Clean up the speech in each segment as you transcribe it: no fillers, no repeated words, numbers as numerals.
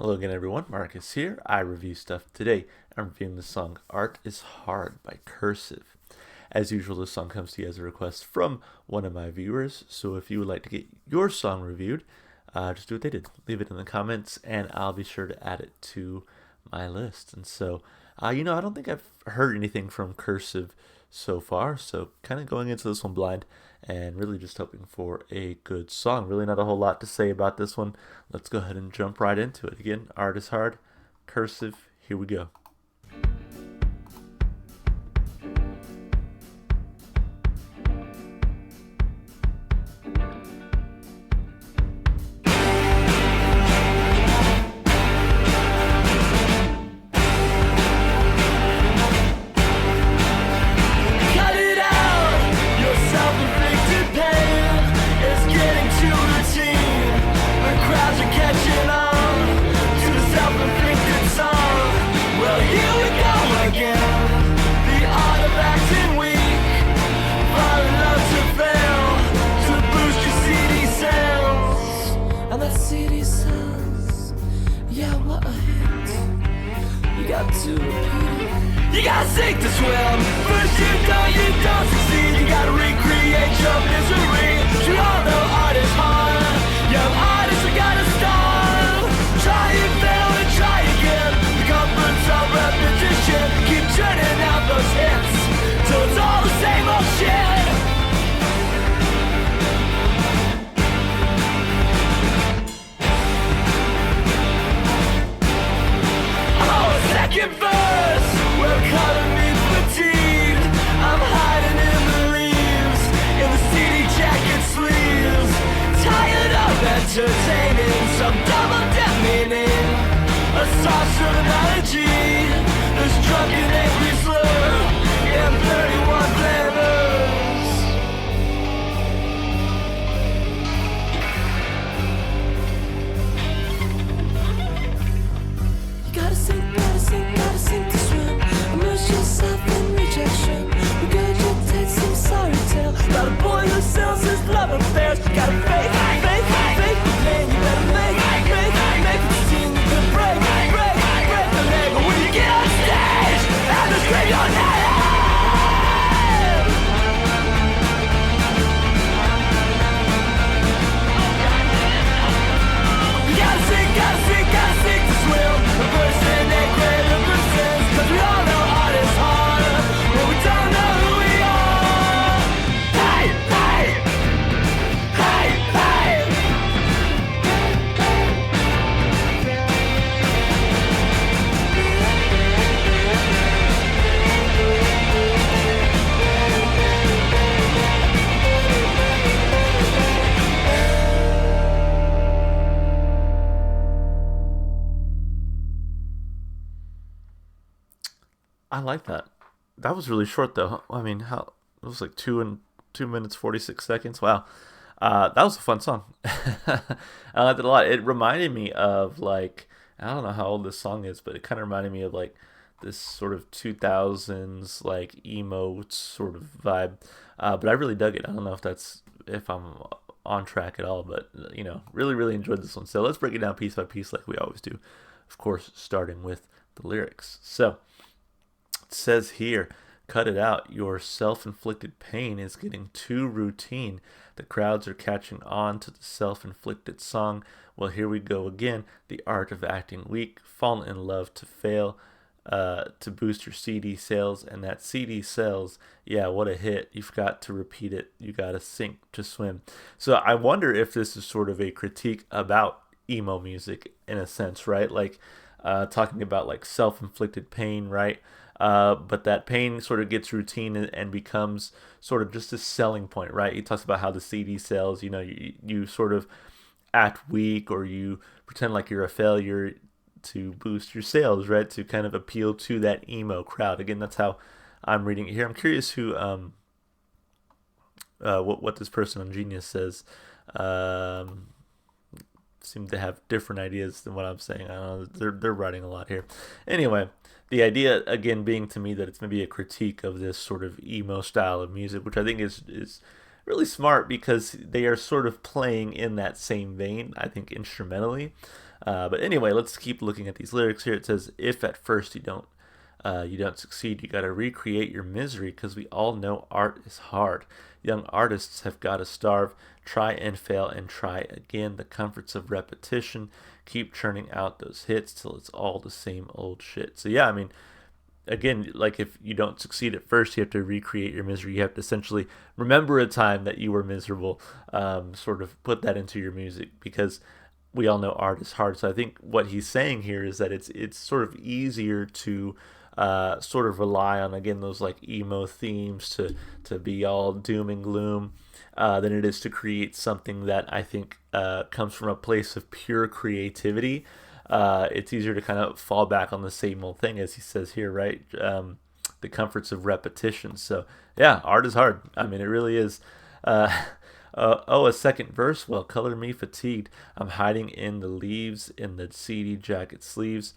Hello again, everyone. Marcus here. I review stuff today. I'm reviewing the song Art is Hard by Cursive. As usual, this song comes to you as a request from one of my viewers. So if you would like to get your song reviewed, just do what they did. Leave it in the comments, and I'll be sure to add it to my list. And so, I don't think I've heard anything from Cursive so far. So kind of going into this one blind and really just hoping for a good song. Really not a whole lot to say about this one. Let's go ahead and jump right into it. Again, Art is Hard, Cursive, here we go. You gotta sink to swim. First you don't succeed. You gotta recreate your misery. You all know art is hard. Young artists are gonna start. Try and fail and try again. The comforts of repetition. Keep churning out those hits till it's all the same old shit. Oh, second verse. Well, color me fatigued. I'm hiding in the leaves, in the CD jacket sleeves. Tired of entertaining some double dip meaning. A sauce of analogy. This drunken angry slur in 31 flavors. You gotta sink to swim. Immerse yourself in rejection. Regurgitate some sorry tale. About a boy who sells his love affairs. You gotta fake the pain. You better make it seem you can break the leg. But when you get on stage and they scream your name, you gotta sink to swim. A person ain't greater persons. 'Cause we all know art is hard, but we don't know who we are. Hey, hey, hey, hey. I like that. That was really short, though. I mean, how it was like 2 minutes 46 seconds. Wow, that was a fun song. I liked it a lot. It reminded me of like I don't know how old this song is, but it kind of reminded me of like this sort of 2000s like emo sort of vibe. But I really dug it. I don't know if I'm on track at all, but really enjoyed this one. So let's break it down piece by piece like we always do. Of course, starting with the lyrics. So it says here, cut it out. Your self inflicted pain is getting too routine. The crowds are catching on to the self inflicted song. Well, here we go again. The art of acting weak. Fall in love to fail. To boost your CD sales. And that CD sales, yeah, what a hit. You've got to repeat it. You got to sink to swim. So I wonder if this is sort of a critique about emo music in a sense, right? Like talking about like self inflicted pain, right? But that pain sort of gets routine and becomes sort of just a selling point, right? He talks about how the CD sells, you sort of act weak or you pretend like you're a failure to boost your sales, right? To kind of appeal to that emo crowd. Again, that's how I'm reading it here. I'm curious who, what this person on Genius says. Seem to have different ideas than what I'm saying. I don't know. They're writing a lot here. Anyway, the idea again being to me that it's maybe a critique of this sort of emo style of music, which I think is really smart because they are sort of playing in that same vein. I think instrumentally, But anyway, let's keep looking at these lyrics here. It says, "If at first you don't succeed, you got to recreate your misery because we all know art is hard. Young artists have got to starve, try and fail and try again. The comforts of repetition, keep churning out those hits till it's all the same old shit." So yeah, I mean, again, like if you don't succeed at first, you have to recreate your misery. You have to essentially remember a time that you were miserable, sort of put that into your music because we all know art is hard. So I think what he's saying here is that it's sort of easier to sort of rely on, again, those like emo themes to be all doom and gloom, than it is to create something that I think comes from a place of pure creativity. It's easier to kind of fall back on the same old thing, as he says here, right? The comforts of repetition. So yeah, art is hard. I mean, it really is. Oh, a second verse. Well, color me fatigued. I'm hiding in the leaves in the seedy jacket sleeves.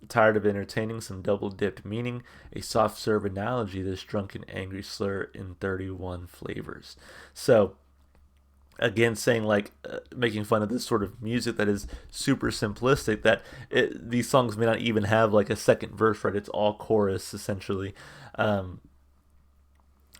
Tired of entertaining some double dipped meaning. A soft serve analogy, this drunken angry slur in 31 flavors. So again, saying like making fun of this sort of music that is super simplistic, that these songs may not even have like a second verse, right? It's all chorus essentially.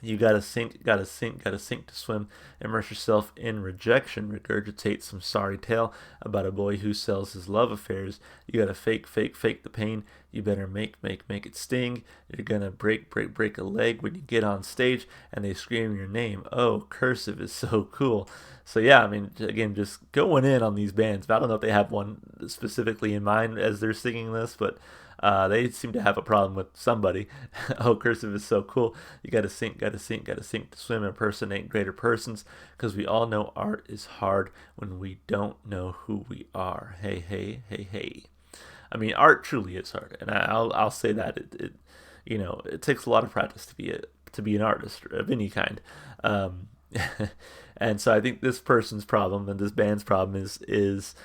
You gotta sink, gotta sink, gotta sink to swim. Immerse yourself in rejection. Regurgitate some sorry tale about a boy who sells his love affairs. You gotta fake, fake, fake the pain. You better make, make, make it sting. You're gonna break, break, break a leg when you get on stage and they scream your name. Oh, Cursive is so cool. So yeah, I mean, again, just going in on these bands. I don't know if they have one specifically in mind as they're singing this, but they seem to have a problem with somebody. Oh, Cursive is so cool. You gotta sink, gotta sink, gotta sink to swim, impersonate greater persons, because we all know art is hard when we don't know who we are. Hey, hey, hey, hey. I mean, art truly is hard, and I'll say that it takes a lot of practice to be an artist of any kind. Um, and so I think this person's problem and this band's problem is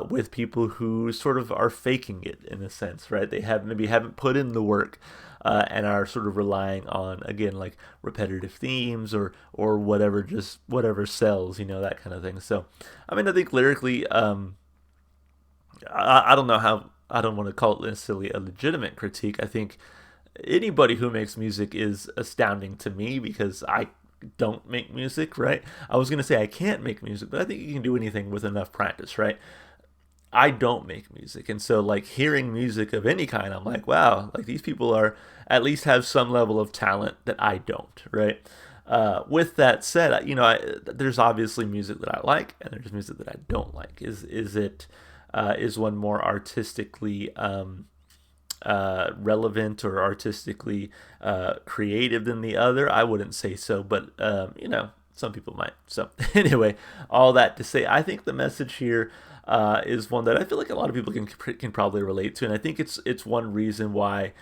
with people who sort of are faking it in a sense, right? They haven't put in the work, and are sort of relying on, again, like repetitive themes or whatever, just whatever sells, that kind of thing. So I mean, I think lyrically, I don't know how, I don't want to call it necessarily a legitimate critique. I think anybody who makes music is astounding to me because I don't make music, right? I was going to say I can't make music, but I think you can do anything with enough practice, right? I don't make music. And so like hearing music of any kind, I'm like, wow, like these people are at least have some level of talent that I don't, right? With that said, there's obviously music that I like and there's music that I don't like. Is one more artistically relevant or artistically creative than the other? I wouldn't say so, but some people might. So anyway, all that to say, I think the message here is one that I feel like a lot of people can probably relate to, and I think it's one reason why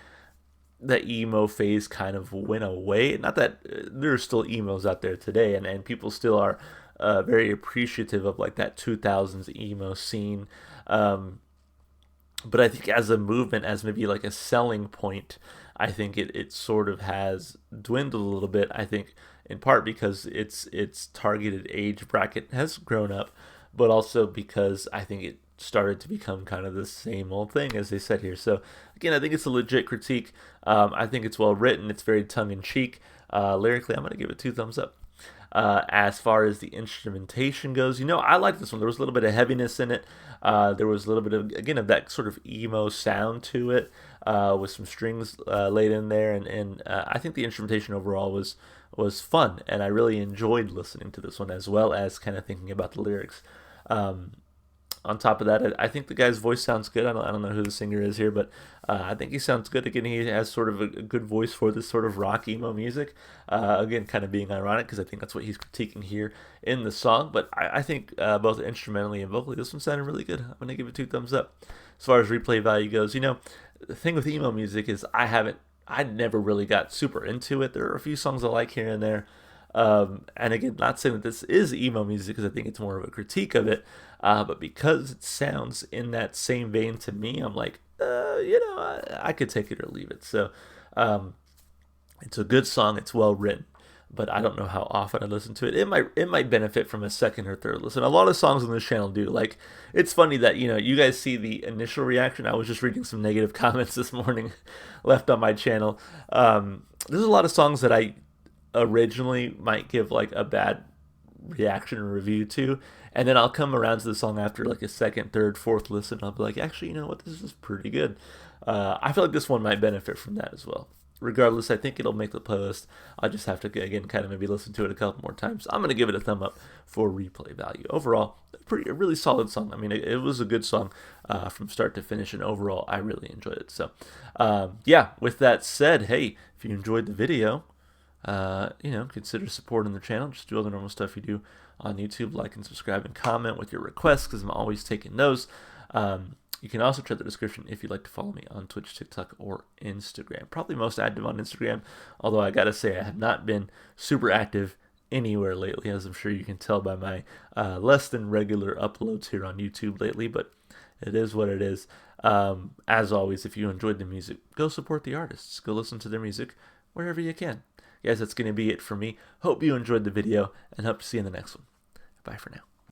the emo phase kind of went away. Not that there are still emos out there today, and people still are very appreciative of like that 2000s emo scene. But I think as a movement, as maybe like a selling point, I think it sort of has dwindled a little bit. I think in part because its targeted age bracket has grown up, but also because I think it started to become kind of the same old thing, as they said here. So again, I think it's a legit critique. I think it's well written. It's very tongue in cheek. Lyrically, I'm gonna give it 2 thumbs up. As far as the instrumentation goes, I like this one. There was a little bit of heaviness in it. There was a little bit of, again, of that sort of emo sound to it, with some strings laid in there, and I think the instrumentation overall was fun, and I really enjoyed listening to this one as well as kind of thinking about the lyrics. On top of that, I think the guy's voice sounds good. I don't know who the singer is here, but I think he sounds good. Again, he has sort of a good voice for this sort of rock emo music. Again, kind of being ironic because I think that's what he's critiquing here in the song. But I think both instrumentally and vocally, this one sounded really good. I'm going to give it 2 thumbs up. As far as replay value goes, the thing with emo music is I never really got super into it. There are a few songs I like here and there. And again, not saying that this is emo music because I think it's more of a critique of it, but because it sounds in that same vein to me, I'm like, I could take it or leave it. So it's a good song. It's well written. but I don't know how often I listen to it. It might benefit from a second or third listen. A lot of songs on this channel do. Like, it's funny that you guys see the initial reaction. I was just reading some negative comments this morning left on my channel. There's a lot of songs that I originally might give like a bad reaction or review to, and then I'll come around to the song after like a second, third, fourth listen. I'll be like, actually, you know what, this is pretty good. I feel like this one might benefit from that as well. Regardless, I think it'll make the playlist. I just have to, again, kind of maybe listen to it a couple more times. I'm going to give it a thumb up for replay value. Overall, a really solid song. I mean, it was a good song from start to finish, and overall, I really enjoyed it. So, yeah, with that said, hey, if you enjoyed the video, consider supporting the channel. Just do all the normal stuff you do on YouTube. Like and subscribe and comment with your requests, because I'm always taking those. You can also check the description if you'd like to follow me on Twitch, TikTok, or Instagram. Probably most active on Instagram, although I gotta say I have not been super active anywhere lately, as I'm sure you can tell by my less than regular uploads here on YouTube lately, but it is what it is. As always, if you enjoyed the music, go support the artists. Go listen to their music wherever you can. Guys, that's going to be it for me. Hope you enjoyed the video, and hope to see you in the next one. Bye for now.